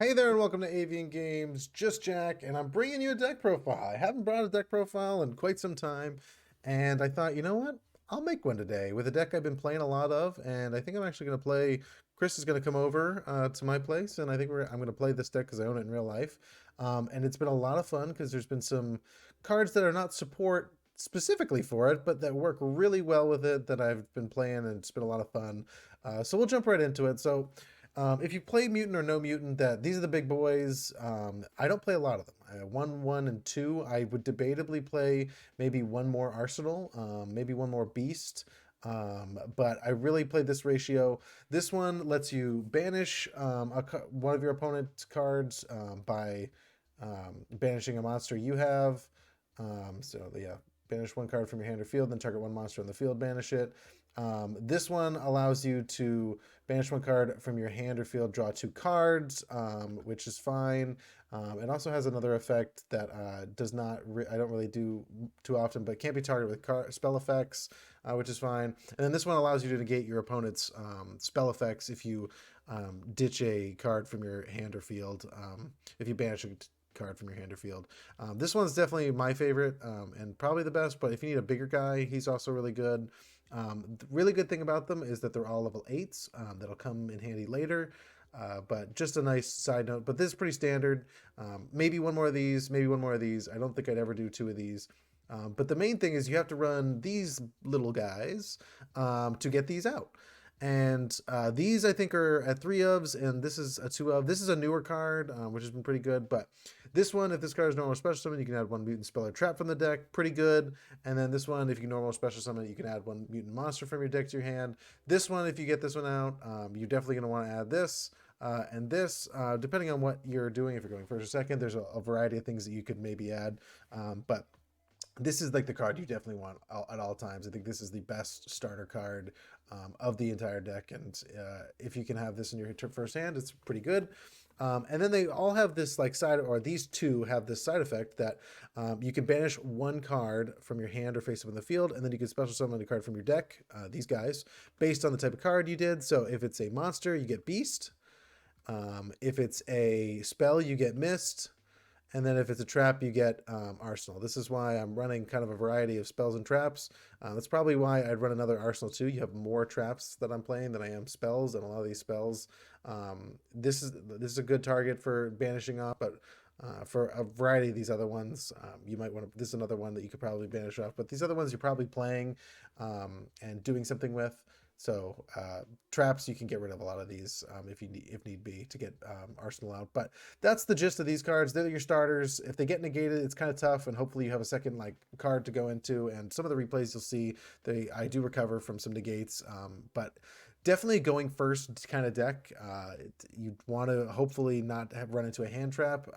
Hey there, and welcome to Avian Games. Just Jack, and I'm bringing you a deck profile. I haven't brought a deck profile in quite some time, and I thought, you know what? I'll make one today with a deck I've been playing a lot of, and I think I'm actually going to play. Chris is going to come over to my place, and I think I'm going to play this deck because I own it in real life. And it's been a lot of fun because there's been some cards that are not support specifically for it, but that work really well with it that I've been playing, and it's been a lot of fun. So we'll jump right into it. If you play Mutant or no Mutant, that these are the big boys. I don't play a lot of them. One, and two. I would debatably play maybe one more Arsenal, maybe one more Beast. But I really played this ratio. This one lets you banish one of your opponent's cards by banishing a monster you have. Yeah, banish one card from your hand or field, then target one monster on the field, banish it. This one allows you to banish one card from your hand or field, draw two cards, which is fine. It also has another effect that does not, I don't really do too often, but can't be targeted with spell effects, which is fine. And then this one allows you to negate your opponent's spell effects if you ditch a card from your hand or field, if you banish a card from your hand or field. This one's definitely my favorite and probably the best, but if you need a bigger guy, he's also really good. The really good thing about them is that they're all level 8s. That'll come in handy later. But just a nice side note. But this is pretty standard. Maybe one more of these, maybe one more of these. I don't think I'd ever do two of these. But the main thing is you have to run these little guys to get these out. And these I think are at 3 ofs, and this is a 2 of. This is a newer card, which has been pretty good. But this one, if this card is normal special summon, you can add one mutant spell or trap from the deck. Pretty good. And then this one, if you normal special summon, you can add one mutant monster from your deck to your hand. This one, if you get this one out, you're definitely going to want to add this. And this, depending on what you're doing, if you're going first or second, there's a variety of things that you could maybe add. But this is like the card you definitely want at all times. I think this is the best starter card of the entire deck, and if you can have this in your first hand, it's pretty good. And then they all have this like side, or these two have this side effect that you can banish one card from your hand or face up in the field, and then you can special summon a card from your deck, these guys, based on the type of card you did. So if it's a monster, you get Beast. If it's a spell, you get Mist. And then if it's a trap, you get Arsenal. This is why I'm running kind of a variety of spells and traps. That's probably why I'd run another Arsenal too. You have more traps that I'm playing than I am spells, and a lot of these spells. This is a good target for banishing off, but for a variety of these other ones, you might want to. This is another one that you could probably banish off, but these other ones you're probably playing and doing something with. So traps, you can get rid of a lot of these if need be to get Arsenal out. But that's the gist of these cards. They're your starters. If they get negated, it's kind of tough, and hopefully you have a second like card to go into. And some of the replays you'll see, I do recover from some negates, but definitely going first kind of deck. You want to hopefully not run into a hand trap,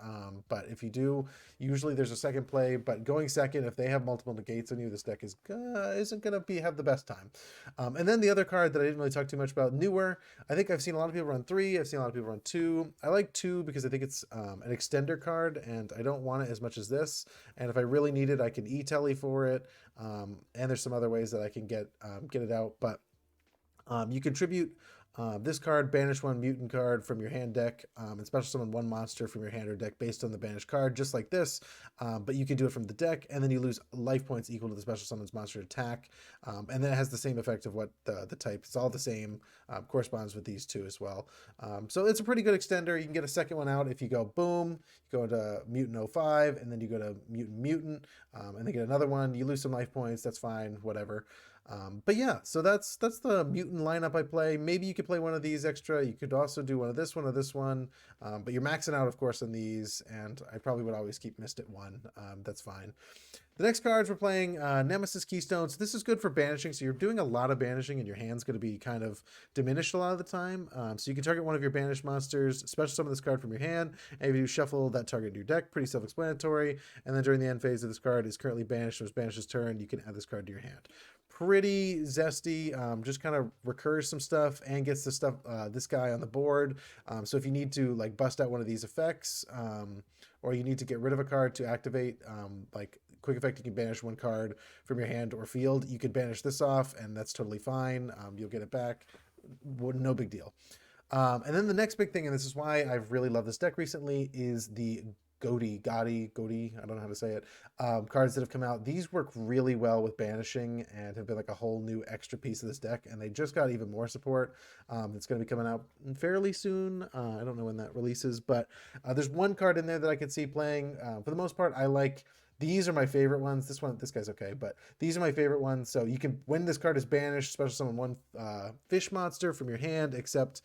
but if you do, usually there's a second play. But going second, if they have multiple negates on you, this deck isn't going to have the best time. And then the other card that I didn't really talk too much about, newer. I think I've seen a lot of people run 3. I've seen a lot of people run 2. I like 2 because I think it's an extender card, and I don't want it as much as this. And if I really need it, I can e-tele for it. And there's some other ways that I can get it out, but you contribute this card, banish one mutant card from your hand deck, and special summon one monster from your hand or deck based on the banished card, just like this. But you can do it from the deck, and then you lose life points equal to the special summons monster attack. And then it has the same effect of what the type. It's all the same, corresponds with these two as well. So it's a pretty good extender. You can get a second one out if you go boom, you go to Mutant 05, and then you go to Mutant, and then get another one. You lose some life points. That's fine, whatever. But yeah, so that's the mutant lineup I play. Maybe you could play one of these extra. You could also do one of this one or this one. But you're maxing out, of course, on these. And I probably would always keep Mist at 1. That's fine. The next cards we're playing Nemesis Keystones. This is good for banishing. So you're doing a lot of banishing, and your hand's going to be kind of diminished a lot of the time. So you can target one of your banished monsters, special summon this card from your hand, and if you shuffle that target into your deck, pretty self-explanatory. And then during the end phase of this card is currently banished, or it's banished's turn, you can add this card to your hand. Pretty zesty, just kind of recurs some stuff and gets the stuff, this guy on the board. So if you need to like bust out one of these effects, or you need to get rid of a card to activate, like quick effect, you can banish one card from your hand or field. You could banish this off, and that's totally fine. You'll get it back. No big deal. And then the next big thing, and this is why I've really loved this deck recently, is the Godi, I don't know how to say it, cards that have come out. These work really well with banishing and have been like a whole new extra piece of this deck, and they just got even more support. It's going to be coming out fairly soon. I don't know when that releases, but there's one card in there that I could see playing. For the most part, I like. These are my favorite ones. This guy's okay, but these are my favorite ones. So you can, when this card is banished, special summon one fish monster from your hand, except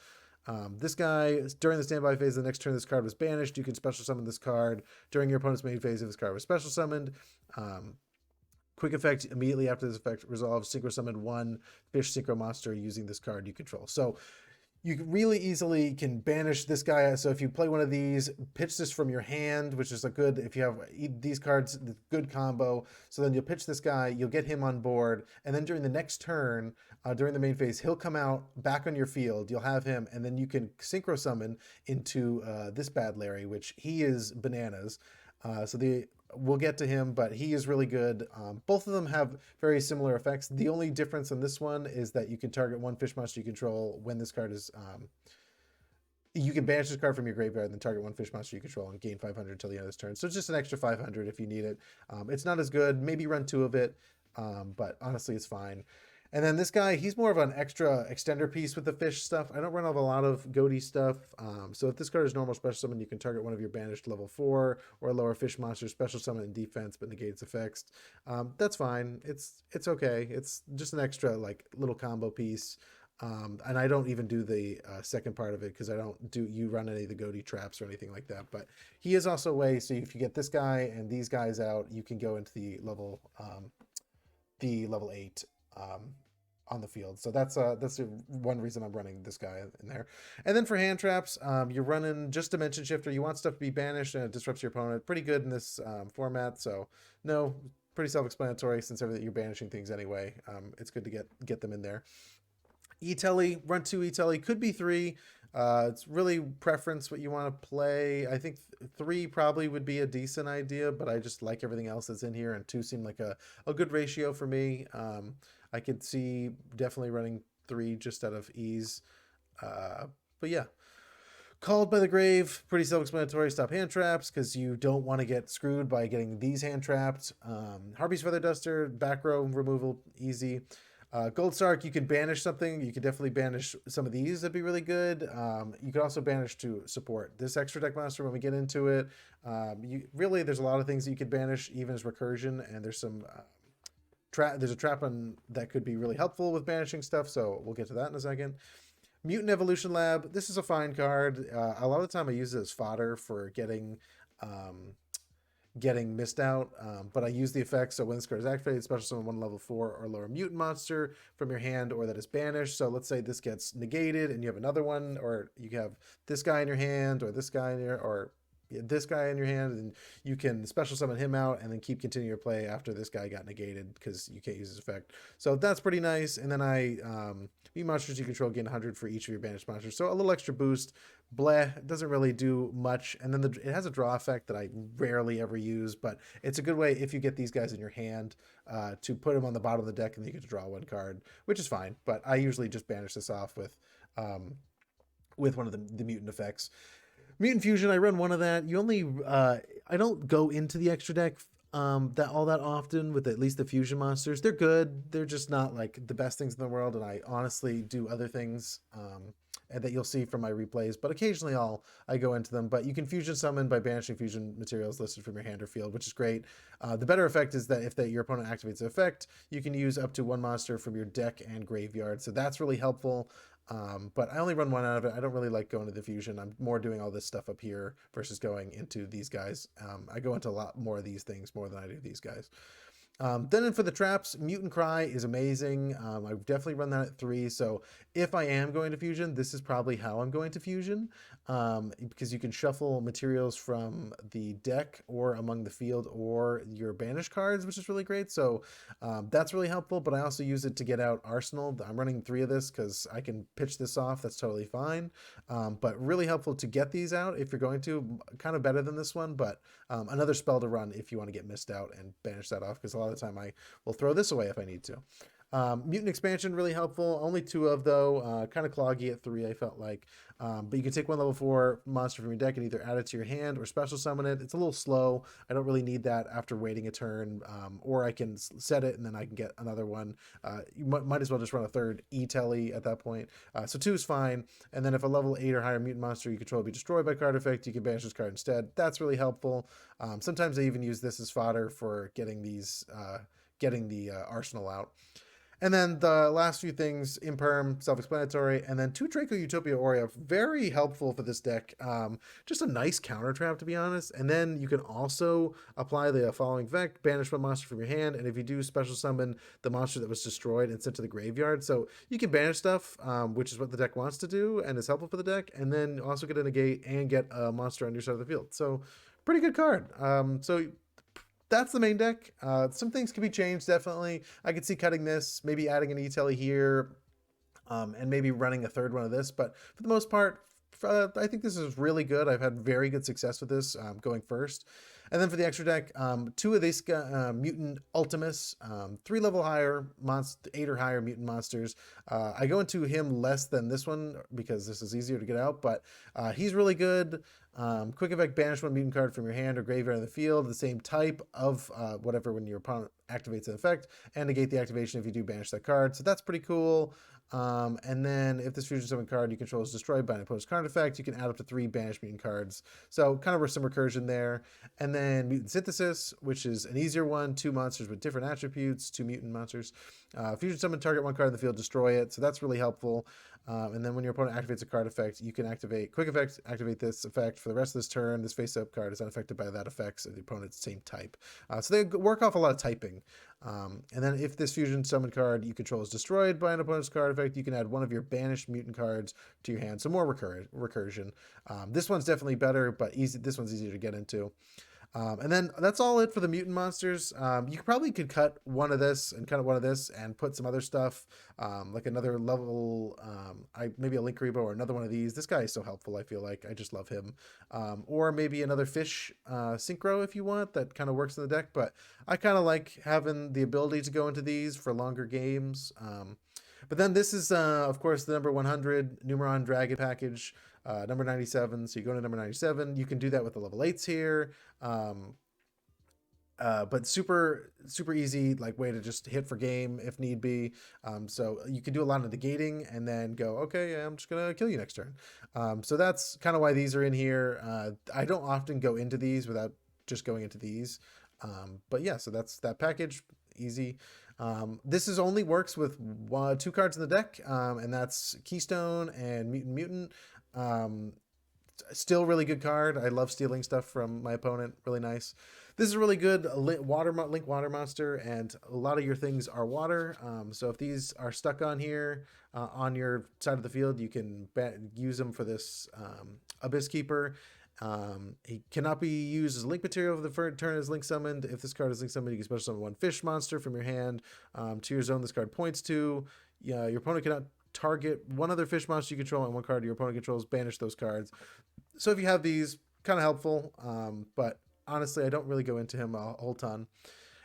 this guy, during the standby phase of the next turn this card was banished, you can special summon this card during your opponent's main phase if this card was special summoned. Quick effect, immediately after this effect resolves, synchro summon one fish synchro monster using this card you control. So you really easily can banish this guy. So if you play one of these, pitch this from your hand, which is a good, if you have these cards, good combo. So then you'll pitch this guy, you'll get him on board, and then during the next turn, during the main phase, he'll come out back on your field. You'll have him, and then you can synchro summon into this bad Larry, which he is bananas. We'll get to him, but he is really good. Both of them have very similar effects. The only difference in this one is that you can target one fish monster you control when this card is. You can banish this card from your graveyard and then target one fish monster you control and gain 500 until the end of this turn. So it's just an extra 500 if you need it. It's not as good. Maybe run two of it, but honestly, it's fine. And then this guy, he's more of an extra extender piece with the fish stuff. I don't run off a lot of Goaty stuff. So if this card is normal special summon, you can target one of your banished level 4 or lower fish monster special summon in defense, but negates effects. That's fine. It's okay. It's just an extra like little combo piece. And I don't even do the second part of it because I don't do you run any of the Goaty traps or anything like that. But he is also a way. So if you get this guy and these guys out, you can go into the level 8. On the field. So that's one reason I'm running this guy in there. And then for hand traps, you're running just Dimension Shifter. You want stuff to be banished and it disrupts your opponent. Pretty good in this format. So no, pretty self-explanatory since you're banishing things anyway. It's good to get them in there. E-tele, run 2 e-tele, could be 3. It's really preference what you want to play. I think 3 probably would be a decent idea, but I just like everything else that's in here, and 2 seemed like a good ratio for me. I could see definitely running 3 just out of ease. But yeah. Called by the Grave, pretty self-explanatory. Stop hand traps because you don't want to get screwed by getting these hand trapped. Harpy's Feather Duster, back row removal, easy. Gold Sark, you can banish something. You can definitely banish some of these. That'd be really good. You could also banish to support this extra deck monster when we get into it. There's a lot of things that you could banish, even as recursion, and there's some there's a trap on that could be really helpful with banishing stuff. So we'll get to that in a second. Mutant Evolution Lab. This is a fine card. A lot of the time I use it as fodder for getting missed out, but I use the effect. So when this card is activated, special summon one level 4 or lower mutant monster from your hand or that is banished. So let's say this gets negated and you have another one, or you have this guy in your hand or this guy in your hand, and you can special summon him out and then keep continuing your play after this guy got negated because you can't use his effect. So that's pretty nice. And then monsters you control gain 100 for each of your banished monsters. So a little extra boost. Bleh, it doesn't really do much. And then it has a draw effect that I rarely ever use, but it's a good way if you get these guys in your hand to put them on the bottom of the deck and you get to draw one card, which is fine. But I usually just banish this off with one of the mutant effects. Mutant Fusion, I run one of that. I don't go into the extra deck that often with at least the fusion monsters. They're good. They're just not like the best things in the world, and I honestly do other things and that you'll see from my replays, but occasionally I go into them. But you can fusion summon by banishing fusion materials listed from your hand or field, which is great. The better effect is that if your opponent activates the effect, you can use up to one monster from your deck and graveyard. So that's really helpful. But I only run one out of it. I don't really like going to the fusion. I'm more doing all this stuff up here versus going into these guys. I go into a lot more of these things more than I do these guys. Then for the traps, Mutant Cry is amazing. I've definitely run that at 3. So if I am going to fusion, this is probably how I'm going to fusion, because you can shuffle materials from the deck or among the field or your banished cards, which is really great. So that's really helpful, but I also use it to get out Arsenal. I'm running 3 of this because I can pitch this off. That's totally fine. But really helpful to get these out if you're going to. Kind of better than this one, but another spell to run if you want to get missed out and banish that off, because a lot of the time I will throw this away if I need to. Mutant expansion really helpful. Only two of though. Kind of cloggy at three. I felt like, but you can take one level four monster from your deck and either add it to your hand or special summon it. It's a little slow. I don't really need that after waiting a turn, or I can set it and then I can get another one. You might as well just run a third e-tele at that point. So two is fine. And then if a level 8 or higher mutant monster you control be destroyed by card effect, you can banish this card instead. That's really helpful. Sometimes I even use this as fodder for getting these, getting the arsenal out. And then the last few things, Imperm, self-explanatory, and then two Draco Utopia Aurea, very helpful for this deck. Just a nice counter trap, to be honest. And then you can also apply the following effect, banish one monster from your hand, and if you do, special summon the monster that was destroyed and sent to the graveyard. So you can banish stuff, which is what the deck wants to do, and is helpful for the deck, and then also get a negate and get a monster on your side of the field. So pretty good card. So that's the main deck. Some things can be changed, definitely. I could see cutting this, maybe adding an e-tele here, and maybe running a third one of this. But for the most part, I think this is really good. I've had very good success with this going first. And then for the extra deck, two of these Mutant Ultimus, 3 level higher, 8 or higher mutant monsters. I go into him less than this one because this is easier to get out, but he's really good. Quick effect, banish one mutant card from your hand or graveyard in the field, the same type of whatever when your opponent activates an effect, and negate the activation if you do banish that card. So that's pretty cool. And then if this fusion summon card you control is destroyed by an opponent's card effect, you can add up to 3 banished mutant cards. So kind of some recursion there. And then Mutant Synthesis, which is an easier one, 2 monsters with different attributes, 2 mutant monsters. Fusion summon target 1 card in the field, destroy it. So that's really helpful. And then when your opponent activates a card effect, you can activate quick effect, activate this effect for the rest of this turn. This face-up card is unaffected by that effect of the opponent's same type. So they work off a lot of typing. And then if this fusion summon card you control is destroyed by an opponent's card effect, you can add one of your banished mutant cards to your hand. So more recursion. This one's definitely better, but easy. This one's easier to get into. And then that's all it for the mutant monsters. You probably could cut one of this and cut one of this and put some other stuff, like another level, maybe a Link Rebo or another one of these. This guy is so helpful, I feel like. I just love him. Or maybe another fish synchro if you want. That kind of works in the deck, but I kind of like having the ability to go into these for longer games. But then this is, of course, the number 100 Numeron Dragon package. Number 97, so you go to number 97. You can do that with the level 8s here, but super easy, like way to just hit for game if need be. So you can do a lot of negating and then go, okay, yeah, I'm just gonna kill you next turn. So that's kind of why these are in here. I don't often go into these without just going into these, but yeah, so that's that package. Easy. This is only works with 2 cards in the deck, and that's Keystone and Mutant. Still really good card. I love stealing stuff from my opponent. Really nice. This is really good. Link water monster, and a lot of your things are water. So if these are stuck on here on your side of the field, you can use them for this Abyss Keeper. He cannot be used as link material for the first turn as link summoned. If this card is link summoned, you can special summon 1 fish monster from your hand to your zone this card points to. Your opponent cannot target 1 other fish monster you control and 1 card your opponent controls. Banish those cards. So if you have these, kind of helpful, but honestly I don't really go into him a whole ton.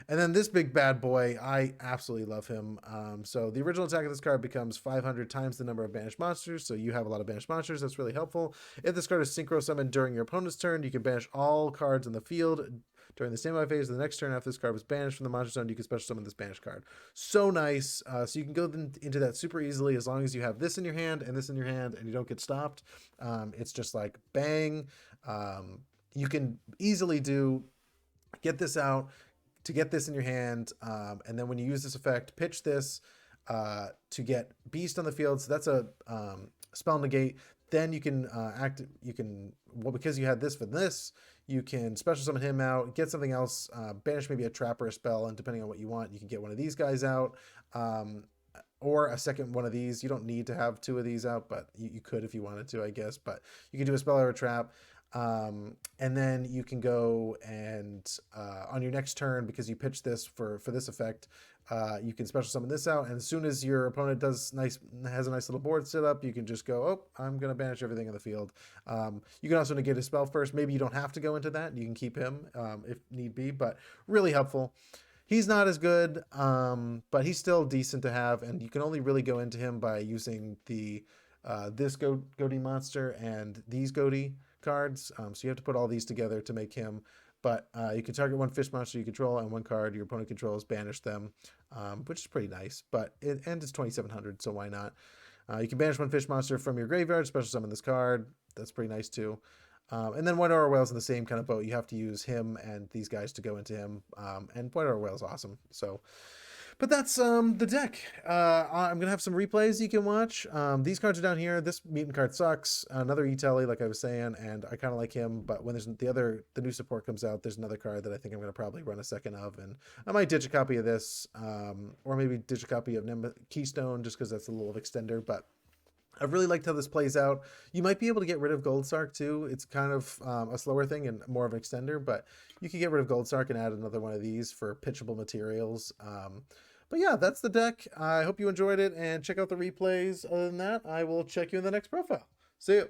And then this big bad boy, I absolutely love him. So the original attack of this card becomes 500 times the number of banished monsters. So you have a lot of banished monsters. That's really helpful. If this card is synchro summoned during your opponent's turn, you can banish all cards in the field during the standby phase of the next turn. After this card was banished from the monster zone, you can special summon this banished card. So nice. So you can go into that super easily as long as you have this in your hand and this in your hand and you don't get stopped. It's just like bang. You can easily get this out to get this in your hand, and then when you use this effect, pitch this to get Beast on the field. So that's a spell negate. Then you can because you had this for this, you can special summon him out, get something else, banish maybe a trap or a spell, and depending on what you want, you can get one of these guys out, or a second one of these. You don't need to have 2 of these out, but you could if you wanted to, I guess. But you can do a spell or a trap. And then you can go and on your next turn, because you pitch this for this effect, you can special summon this out, and as soon as your opponent has a nice little board set up, you can just go, oh, I'm gonna banish everything in the field. You can also negate a spell first. Maybe you don't have to go into that, you can keep him if need be, but really helpful. He's not as good, but he's still decent to have, and you can only really go into him by using the this Goatee monster and these Goatee cards. So you have to put all these together to make him. But you can target one fish monster you control and one card your opponent controls, banish them, which is pretty nice. And it's 2,700, so why not? You can banish one fish monster from your graveyard, special summon this card. That's pretty nice too. And then White Aura Whale's in the same kind of boat. You have to use him and these guys to go into him. And White Aura Whale's awesome. So, but that's the deck. I'm gonna have some replays you can watch. These cards are down here. This Myutant card sucks. Another e-tele, like I was saying, and I kind of like him. But when there's the new support comes out, there's another card that I think I'm gonna probably run a second of, and I might ditch a copy of this, or maybe ditch a copy of Keystone just because that's a little extender, but. I really liked how this plays out. You might be able to get rid of Goldsark too. It's kind of a slower thing and more of an extender, but you can get rid of Goldsark and add another one of these for pitchable materials. But yeah, that's the deck. I hope you enjoyed it and check out the replays. Other than that, I will check you in the next profile. See you.